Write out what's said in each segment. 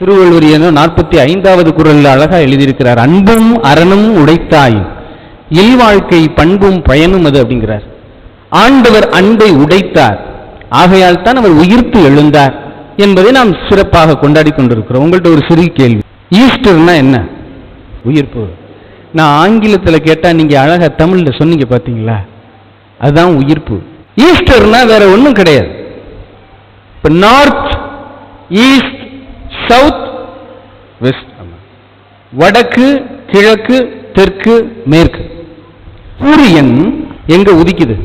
திருவள்ளுவர் 45வது குறள்ல அழகா எழுதியிருக்கிறார். அன்பும் அறனும் உடைத்தாய் இல்வாழ்க்கை பண்பும் பயனும் அது அப்படிங்கிறார். ஆண்டவர் அன்பை உடைத்தார், ஆகையால் தான் அவர் உயிர்த்து எழுந்தார் என்பதை நாம் சிறப்பாக கொண்டாடி கொண்டிருக்கிறோம். உங்கள்கிட்ட ஒரு சிறிய கேள்வி, ஈஸ்டர்னா என்ன? உயிர்ப்பு. நான் ஆங்கிலத்தில் கேட்டா நீங்க அழகா தமிழ்ல சொன்னீங்க பாத்தீங்களா, அதுதான் உயிர்ப்பு. ஈஸ்டர்னா வேற ஒன்றும் கிடையாது. இப்ப நார்த், ஈஸ்ட், சவுத், வெஸ்ட், வடக்கு, கிழக்கு, தெற்கு, மேற்கு. சூரியன் எங்க உதிக்குது?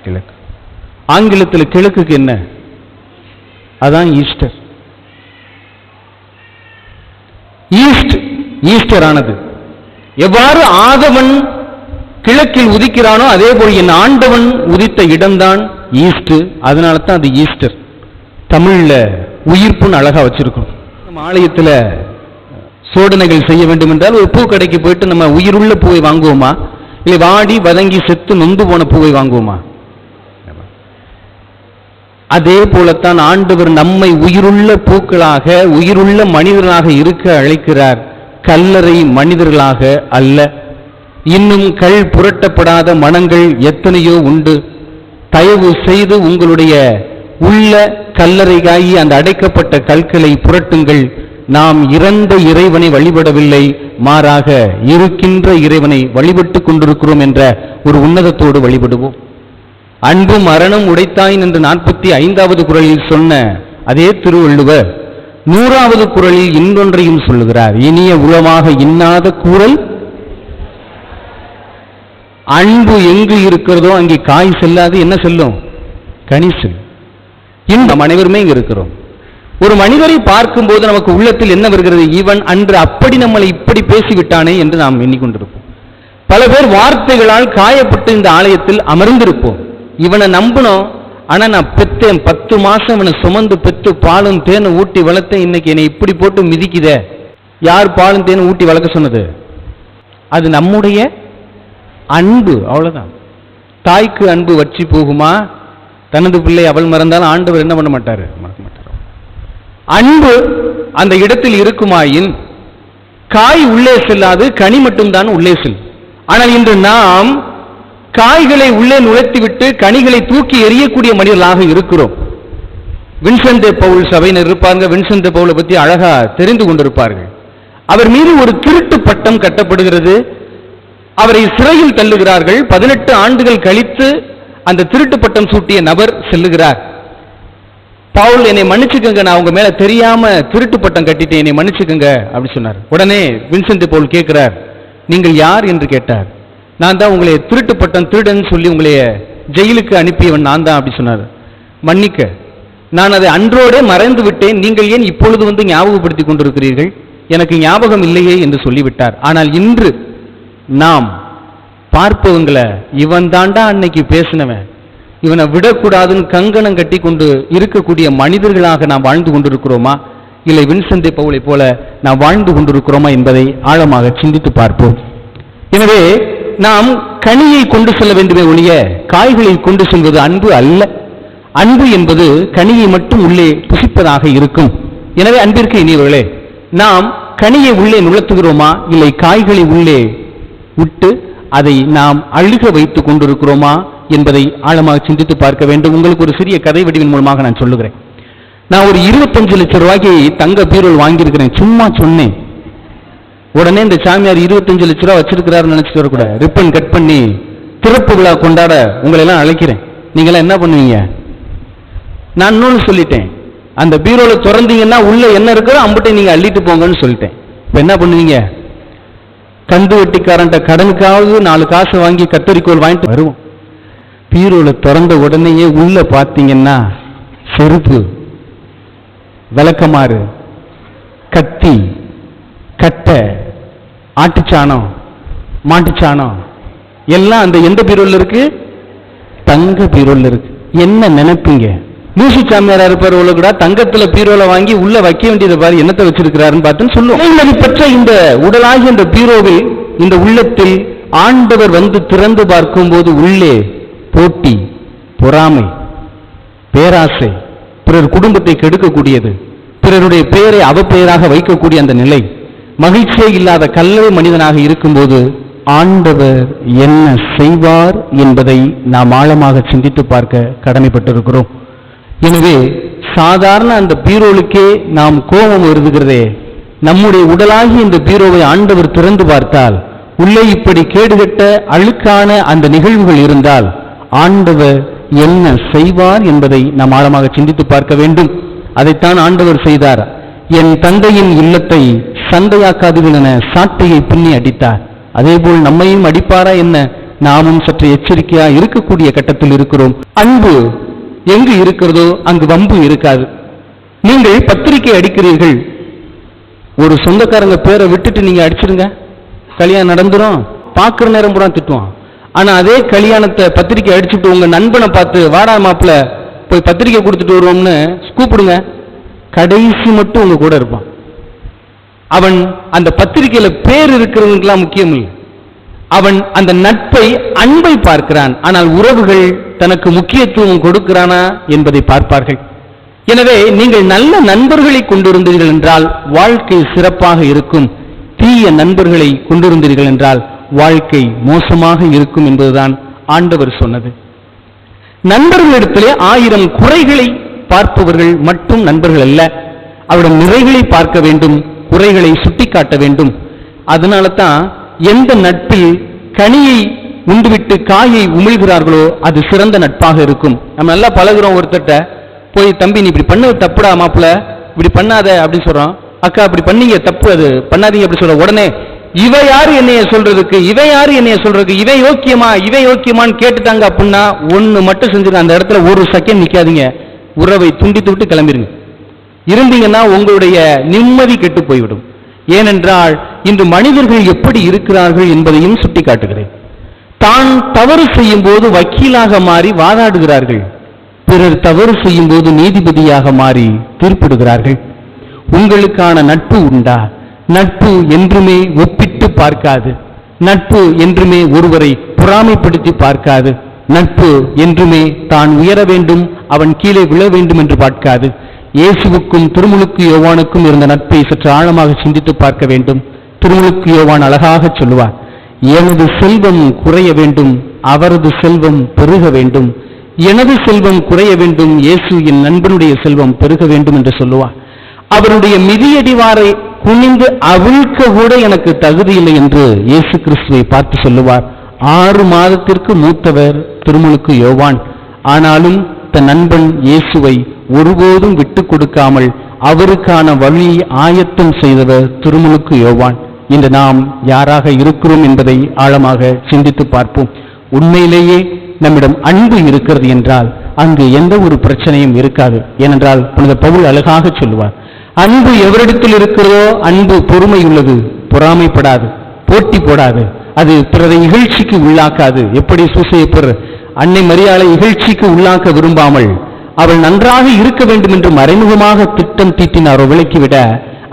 கிழக்கு. ஆங்கிலத்தில் கிழக்குக்கு என்ன? அதான் ஈஸ்டர். ஈஸ்டர் ஆனது எவ்வாறு ஆதவன் கிழக்கில் உதிக்கிறானோ அதே போல் என் ஆண்டவன் உதித்த இடம்தான் ஈஸ்ட். அதனால தான் அது ஈஸ்டர். தமிழ்ல உயிர்ப்புன்னு அழகா வச்சிருக்கோம். நம்ம ஆலயத்தில் சோதனைகள் செய்ய வேண்டும் என்றால் ஒரு பூ கடைக்கு போயிட்டு நம்ம உயிருள்ள பூவை வாங்குவோமா, இல்லை வாடி வதங்கி செத்து நொந்து போன பூவை வாங்குவோமா? அதே போலத்தான் ஆண்டவர் நம்மை உயிருள்ள பூக்களாக, உயிருள்ள மனிதர்களாக இருக்க அழைக்கிறார், கல்லறை மனிதர்களாக அல்ல. இன்னும் கல் புரட்டப்படாத மனங்கள் எத்தனையோ உண்டு. தயவு செய்து உங்களுடைய உள்ள கல்லறைகாயி அந்த அடைக்கப்பட்ட கற்களை புரட்டுங்கள். நாம் இறந்த இறைவனை வழிபடவில்லை, மாறாக இருக்கின்ற இறைவனை வழிபட்டு கொண்டிருக்கிறோம் என்ற ஒரு உன்னதத்தோடு வழிபடுவோம். அன்பும் அறனும் உடைத்தாயின் என்று 45வது குறளில் சொன்ன அதே திருவள்ளுவர் 100வது குறளில் இன்னொன்றையும் சொல்லுகிறார். இனிய உளமாக இன்னாத கூறல். அன்பு எங்கு இருக்கிறதோ அங்கே காய் செல்லாது, என்ன செல்லும்? கனி செல்லும். நம் அனைவருமே இங்க இருக்கிறோம். ஒரு மனிதரை பார்க்கும் போது நமக்கு உள்ளத்தில் என்ன வருகிறது? இவன் அன்று அப்படி நம்மளை இப்படி பேசிவிட்டானே என்று நாம் எண்ணிக்கொண்டிருப்போம். பல பேர் வார்த்தைகளால் காயப்பட்டு இந்த ஆலயத்தில் அமர்ந்திருப்போம். இவனை நம்பணும், ஆனா நான் பெத்தேன், 10 மாசம் இவனை சுமந்து பெத்து பாலும் தேனும் ஊட்டி வளர்த்தேன், இன்னைக்கு என்னை இப்படி போட்டு மிதிக்குத. யார் பாலும் தேனும் ஊட்டி வளர்க்க சொன்னது? அது நம்முடைய அன்பு, அவ்வளவுதான். தாய்க்கு அன்பு வற்றி போகுமா? தனது பிள்ளை அவள் மறந்தாலும் ஆண்டவர் என்ன பண்ண மாட்டாரு? மறக்க மாட்டார். அன்பு அந்த இடத்தில் இருக்குமாயின் காய் உள்ளே செல்லாது, கனி மட்டும்தான் உள்ளே செல்லும். ஆனால் இன்று நாம் காய்களை உள்ளே நுழைத்துவிட்டு கனிகளை தூக்கி எறியக்கூடிய மனிதர்களாக இருக்கிறோம். வின்சென்ட் பவுல் சபையினர் இருப்பாங்க. வின்சென்ட் பவுலை பற்றி அழகா தெரிந்து கொண்டிருப்பார்கள். அவர் மீது ஒரு திருட்டு பட்டம் கட்டப்படுகிறது. அவரை சிறையில் தள்ளுகிறார்கள். 18 ஆண்டுகள் கழித்து அந்த திருட்டு பட்டம் சூட்டிய நபர் செல்லுகிறார். பவுல், என்னை மன்னிச்சுக்கங்க, நான் உங்க மேல தெரியாம திருட்டு பட்டம் கட்டிட்டேன், என்னை மன்னிச்சுக்கங்க அப்படி சொன்னார். உடனே வின்சென்ட் பவுல் கேட்கிறார், நீங்கள் யார் என்று கேட்டார். நான் தான் உங்களை திருட்டு பட்டம் திருடன் சொல்லி உங்களை ஜெயிலுக்கு அனுப்பியவன் நான் தான் அப்படி சொன்னார். மன்னிக்க, நான் அதை அன்றோடே மறைந்து விட்டேன், நீங்கள் ஏன் இப்பொழுது வந்து ஞாபகப்படுத்திக் கொண்டிருக்கிறீர்கள்? எனக்கு ஞாபகம் இல்லையே என்று சொல்லிவிட்டார். ஆனால் இன்று நாம் பார்ப்பவங்களை, இவன் தாண்டா அன்னைக்கு பேசினவன், இவனை விடக்கூடாதுன்னு கங்கணம் கட்டி கொண்டு இருக்கக்கூடிய மனிதர்களாக நாம் வாழ்ந்து கொண்டிருக்கிறோமா, இல்லை வின்சென்ட் பவுலை போல நாம் வாழ்ந்து கொண்டிருக்கிறோமா என்பதை ஆழமாக சிந்தித்து பார்ப்போம். எனவே நாம் கனியை கொண்டு செல்ல வேண்டுமே ஒழிய காய்களை கொண்டு செல்வது அன்பு அல்ல. அன்பு என்பது கனியை மட்டும் உள்ளே புசிப்பதாக இருக்கும். எனவே அன்பிற்கு இனியவர்களே, நாம் கனியை உள்ளே நுழைத்துகிறோமா, இல்லை காய்களை உள்ளே விட்டு அதை நாம் அழுக வைத்துக் கொண்டிருக்கிறோமா என்பதை ஆழமாக சிந்தித்து பார்க்க வேண்டும். உங்களுக்கு ஒரு சிறிய கதை வடிவின் மூலமாக நான் சொல்லுகிறேன். நான் ஒரு 25 லட்சம் ரூபாய்க்கு தங்க பீரோல் வாங்கியிருக்கிறேன். சும்மா சொன்னேன். உடனே இந்த சாமியார் 25 லட்சம் ரூபாய் வச்சிருக்கிறாருன்னு நினைச்சிட்டு வரக்கூட, ரிப்பன் கட் பண்ணி திறப்பு விழா கொண்டாட உங்களை எல்லாம் அழைக்கிறேன். நீங்களாம் என்ன பண்ணுவீங்க? நான் இன்னொன்னு சொல்லிட்டேன், அந்த பீரோல திறந்தீங்கன்னா உள்ள என்ன இருக்கிறோ அம்பட்டை நீங்க அள்ளிட்டு போங்கன்னு சொல்லிட்டேன். இப்ப என்ன பண்ணுவீங்க? கந்து வெட்டிக்காரன்ட்ட கடனுக்காவது 4 காசு வாங்கி கத்தரிக்கோள் வாங்கிட்டு வருவோம். பீரோல திறந்த உடனேயே உள்ள பார்த்தீங்கன்னா செருப்பு, விளக்கமாறு, கத்தி, கட்டை, ஆட்டுச்சாணம், மாட்டுச்சாணம் எல்லாம் அந்த எந்த பீரோல இருக்கு? தங்க பீரோல இருக்கு. என்ன நினைப்பீங்க? மூசி சாமியாரா இருப்பார் உள்ள கூட தங்கத்துல பீரோல வாங்கி உள்ள வைக்க வேண்டியதை பாரு என்னத்தை வச்சிருக்கிறாருன்னு பார்த்துன்னு சொல்லுவோம். பெற்ற இந்த உடலாகி இந்த பீரோவில், இந்த உள்ளத்தில் ஆண்டவர் வந்து திறந்து பார்க்கும் போது உள்ளே போட்டி, பொறாமை, பேராசை, பிறர் குடும்பத்தை கெடுக்கக்கூடியது, பிறருடைய பெயரை அவப்பெயராக வைக்கக்கூடிய அந்த நிலை, மகிழ்ச்சியே இல்லாத கல்லறை மனிதனாக இருக்கும்போது ஆண்டவர் என்ன செய்வார் என்பதை நாம் ஆழமாக சிந்தித்து பார்க்க கடமைப்பட்டிருக்கிறோம். எனவே சாதாரண அந்த பீரோலுக்கே நாம் கோபம் வருதுகிறதே, நம்முடைய உடலாகி இந்த பீரோவை ஆண்டவர் திறந்து பார்த்தால் உள்ளே இப்படி கேடுகட்ட அழுக்கான அந்த நிகழ்வுகள் இருந்தால் ஆண்டவர் என்ன செய்வார் என்பதை நாம் ஆழமாக சிந்தித்து பார்க்க வேண்டும். அதைத்தான் ஆண்டவர் செய்தார். என் தந்தையின் இல்லத்தை சந்தையாக்காதீர்கள் என சாட்டையை பின்னி அடித்தார். அதேபோல் நம்மையும் அடிப்பாரா என்ன? நாமும் சற்று எச்சரிக்கையா இருக்கக்கூடிய கட்டத்தில் இருக்கிறோம். அன்பு எங்கு இருக்கிறதோ அங்கு வம்பு இருக்காது. நீங்கள் பத்திரிகை அடிக்கிறீர்கள், ஒரு சொந்தக்காரங்க பேரை விட்டுட்டு நீங்க அடிச்சிருங்க, கல்யாணம் நடந்துரும், பார்க்குற நேரம் பூரா திட்டுவான். ஆனா அதே கல்யாணத்தை பத்திரிக்கை அடிச்சுட்டு உங்க நண்பனை பார்த்து வாடா மாப்பிள்ள போய் பத்திரிக்கை கொடுத்துட்டு வருவோம்னு கூப்பிடுங்க, கடைசி மட்டும் உங்க கூட இருப்பான். அவன் அந்த பத்திரிகையில பேர் இருக்கிறவங்களுக்கெல்லாம் முக்கியம் இல்லை, அவன் அந்த நட்பை அன்பை பார்க்கிறான். ஆனால் உறவுகள் தனக்கு முக்கியத்துவம் கொடுக்கிறானா என்பதை பார்ப்பார்கள். எனவே நீங்கள் நல்ல நண்பர்களை கொண்டிருந்தீர்கள் என்றால் வாழ்க்கை சிறப்பாக இருக்கும். தீய நண்பர்களை கொண்டிருந்தீர்கள் என்றால் வாழ்க்கை மோசமாக இருக்கும் என்பதுதான் ஆண்டவர் சொன்னது. நண்பர்களிடத்திலே 1000 குறைகளை பார்ப்பவர்கள் மட்டும் நண்பர்கள் அல்ல, அவருடைய நிறைகளை பார்க்க வேண்டும், குறைகளை சுட்டிக்காட்ட வேண்டும். அதனால தான் எந்த நட்பில் கனியை உண்டுவிட்டு காயை உமிழ்கிறார்களோ அது சிறந்த நட்பாக இருக்கும். நம்ம நல்லா பழகுறோம், ஒருத்தட்ட போய் தம்பி நீ இப்படி பண்ணது தப்புடா மாப்பிள்ள, இப்படி பண்ணாத அப்படின்னு சொல்றோம். அக்கா அப்படி பண்ணீங்க தப்பு, அது பண்ணாதீங்க அப்படி சொல்ற உடனே இவ யாரு என்னைய சொல்றதுக்கு, இவன் யாரு என்னைய சொல்றதுக்கு, இவன் யோக்கியமா இவன் யோக்கியமான்னு கேட்டுட்டாங்க அப்படின்னா ஒண்ணு மட்டும் செஞ்சுருங்க, அந்த இடத்துல ஒரு செகண்ட் நிக்காதீங்க, உறவை துண்டித்து விட்டு கிளம்பிருங்க. இருந்தீங்கன்னா உங்களுடைய நிம்மதி கெட்டு போய்விடும். ஏனென்றால் இன்று மனிதர்கள் எப்படி இருக்கிறார்கள் என்பதையும் சுட்டி காட்டுகிறேன். தான் தவறு செய்யும் போது வக்கீலாக மாறி வாதாடுகிறார்கள், பிறர் தவறு செய்யும் போது நீதிபதியாக மாறி தீர்ப்பிடுகிறார்கள். உங்களுக்கான நட்பு உண்டா? நட்பு என்றுமே ஒப்பிட்டு பார்க்காது, நட்பு என்றுமே ஒருவரை பொறாமைப்படுத்தி பார்க்காது, நட்பு என்றுமே தான் உயர வேண்டும் அவன் கீழே விழ வேண்டும் என்று பார்க்காது. இயேசுவுக்கும் திருமுழுக்கு யோவானுக்கும் இருந்த நட்பை சற்று ஆழமாக சிந்தித்து பார்க்க வேண்டும். திருமுழுக்கு யோவான் அழகாக சொல்லுவார், எனது செல்வம் குறைய வேண்டும், அவரது செல்வம் பெருக வேண்டும். எனது செல்வம் குறைய வேண்டும், இயேசு என் நண்பனுடைய செல்வம் பெருக வேண்டும் என்று சொல்லுவார். அவருடைய மிதியடிவாரை குனிந்து அவிழ்க்க கூட எனக்கு தகுதி இல்லை என்று இயேசு கிறிஸ்துவை பார்த்து சொல்லுவார். 6 மாதத்திற்கு மூத்தவர் திருமுழுக்கு யோவான். ஆனாலும் தன் நண்பன் இயேசுவை ஒருபோதும் விட்டு கொடுக்காமல் அவருக்கான வழியை ஆயத்தம் செய்தவர் திருமுழுக்கு யோவான். இன்று நாம் யாராக இருக்கிறோம் என்பதை ஆழமாக சிந்தித்து பார்ப்போம். உண்மையிலேயே நம்மிடம் அன்பு இருக்கிறது என்றால் அங்கு எந்த ஒரு பிரச்சனையும் இருக்காது. ஏனென்றால் புனித பவுல் அழகாக சொல்லுவார், அன்பு எவரிடத்தில் இருக்கிறதோ அன்பு பொறுமை உள்ளது, பொறாமைப்படாது, போட்டி போடாது, அது பிறரை இகழ்ச்சிக்கு உள்ளாக்காது. எப்படி சூசையப்பர் அன்னை மரியாளை இகழ்ச்சிக்கு உள்ளாக்க விரும்பாமல் அவள் நன்றாக இருக்க வேண்டும் என்று மறைமுகமாக திட்டம் தீட்டினாரோ விலக்கிவிட,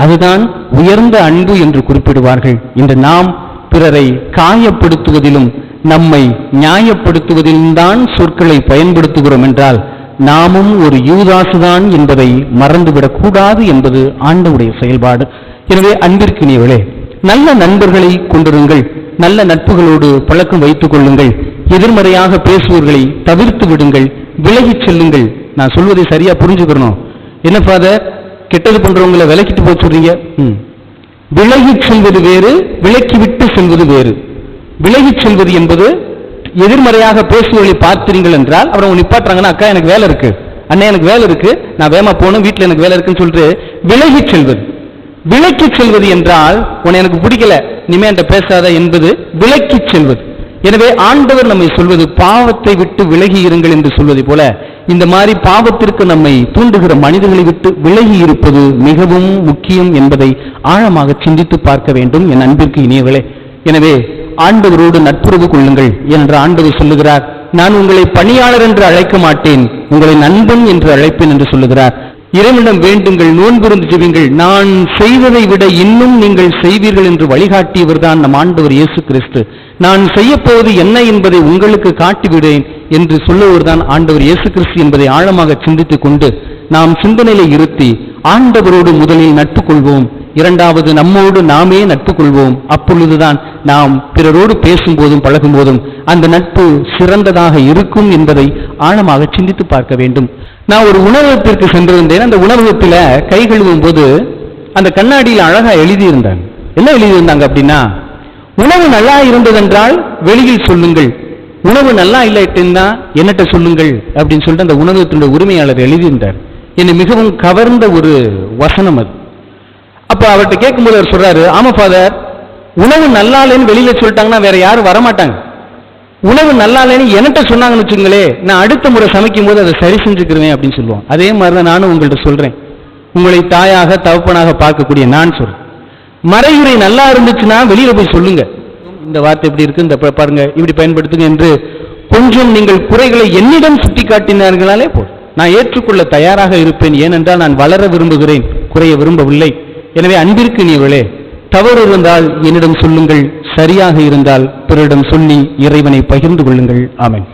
அதுதான் உயர்ந்த அன்பு என்று குறிப்பிடுவார்கள். இன்று நாம் பிறரை காயப்படுத்துவதிலும் நம்மை நியாயப்படுத்துவதிலும் தான் சொற்களை பயன்படுத்துகிறோம் என்றால் நாமும் ஒரு யூதாசுதான் என்பதை மறந்துவிடக் கூடாது என்பது ஆண்டவருடைய செயல்பாடு. எனவே அன்பிற்கினியவளே, நல்ல நண்பர்களை கொண்டிருங்கள், நல்ல நட்புகளோடு பழக்கம் வைத்துக் கொள்ளுங்கள். எதிர்மறையாக பேசுவர்களை தவிர்த்து விடுங்கள், விலகிச் செல்லுங்கள். நான் சொல்வதை சரியா புரிஞ்சுக்கணும். என்ன ஃபாதர், கெட்டது பண்றவங்களை விலக்கிட்டு போக சொல்றீங்க? விலகிச் செல்வது வேறு, விலக்கிவிட்டு செல்வது வேறு. விலகிச் செல்வது என்பது எதிர்மறையாக பேசுவதை பார்த்தீர்கள் என்றால் அவரை நிப்பாட்டுறாங்கன்னா, அக்கா எனக்கு வேலை இருக்கு, அண்ணன் எனக்கு வேலை இருக்கு, நான் வேமா போகணும், வீட்டில் எனக்கு வேலை இருக்குன்னு சொல்லிட்டு விலகிச் செல்வது. விலக்கிச் செல்வது என்றால் உன்னை எனக்கு பிடிக்கல, இனிமே என்கிட்ட பேசாத என்பது விலக்கிச் செல்வது. எனவே ஆண்டவர் நம்மை சொல்வது பாவத்தை விட்டு விலகி இருங்கள் என்று சொல்வதை போல இந்த மாதிரி பாவத்திற்கு நம்மை தூண்டுகிற மனிதர்களை விட்டு விலகி இருப்பது மிகவும் முக்கியம் என்பதை ஆழமாக சிந்தித்து பார்க்க வேண்டும் என் அன்பிற்கு இனியவளே. எனவே ஆண்டவரோடு நட்புறவு கொள்ளுங்கள் என்று ஆண்டவர் சொல்லுகிறார். நான் உங்களை பணியாளர் என்று அழைக்க மாட்டேன், உங்களை நண்பன் என்று அழைப்பேன் என்று சொல்லுகிறார். இறைவனிடம் வேண்டுங்கள், நோன்பிருந்து ஜெபியுங்கள், நான் செய்வதை விட இன்னும் நீங்கள் செய்வீர்கள் என்று வழிகாட்டியவர் தான் நம் ஆண்டவர் இயேசு கிறிஸ்து. நான் செய்யப்போவது என்ன என்பதை உங்களுக்கு காட்டிவிடேன் என்று சொல்லுவதுதான் ஆண்டவர் இயேசு கிறிஸ்து என்பதை ஆழமாக சிந்தித்துக் கொண்டு நாம் சிந்தனையில இருத்தி ஆண்டவரோடு முதலில் நட்பு கொள்வோம், இரண்டாவது நம்மோடு நாமே நட்பு கொள்வோம். அப்பொழுதுதான் நாம் பிறரோடு பேசும்போதும் பழகும் போதும் அந்த நட்பு சிறந்ததாக இருக்கும் என்பதை ஆழமாக சிந்தித்து பார்க்க வேண்டும். நான் ஒரு உணவகத்திற்கு சென்றிருந்தேன். அந்த உணவகத்தில் கை கழுவும் போது அந்த கண்ணாடியில் அழகா எழுதியிருந்தாங்க. என்ன எழுதியிருந்தாங்க அப்படின்னா, உணவு நல்லா இருந்ததென்றால் வெளியில் சொல்லுங்கள், உணவு நல்லா இல்லைன்னா என்னட்ட சொல்லுங்கள் அப்படின்னு சொல்லிட்டு அந்த உணவகத்தினுடைய உரிமையாளர் எழுதியிருந்தார். என்னை மிகவும் கவர்ந்த ஒரு வசனம் அது. அப்ப அவர்கிட்ட கேட்கும்போது அவர் சொல்றாரு, ஆமா ஃபாதர், உணவு நல்லா இல்லைன்னு வெளியில சொல்லிட்டாங்கன்னா வேற யாரும் வரமாட்டாங்க. உணவு நல்லா இல்லைன்னு என்கிட்ட சொன்னாங்கன்னு வச்சுங்களே, நான் அடுத்த முறை சமைக்கும் போது அதை சரி செஞ்சுக்கிறேன் அப்படின்னு சொல்லுவோம். அதே மாதிரிதான் நானும் உங்கள்கிட்ட சொல்றேன். உங்களை தாயாக தகப்பனாக பார்க்கக்கூடிய நான் சொல்றேன், மறையுறை நல்லா இருந்துச்சுன்னா வெளியில போய் சொல்லுங்க, இந்த வார்த்தை எப்படி இருக்கு, இந்த பாருங்க இப்படி பயன்படுத்துங்க என்று கொஞ்சம் நீங்கள் குறைகளை என்னிடம் சுட்டி காட்டினார்களாலே போதும், நான் ஏற்றுக்கொள்ள தயாராக இருப்பேன். ஏனென்றால் நான் வளர விரும்புகிறேன், குறைய விரும்பவில்லை. எனவே அன்பிற்கு நீங்களே, தவறு இருந்தால் என்னிடம் சொல்லுங்கள், சரியாக இருந்தால் பிறரிடம் சொல்லி இறைவனை பகிர்ந்து கொள்ளுங்கள். ஆமென்.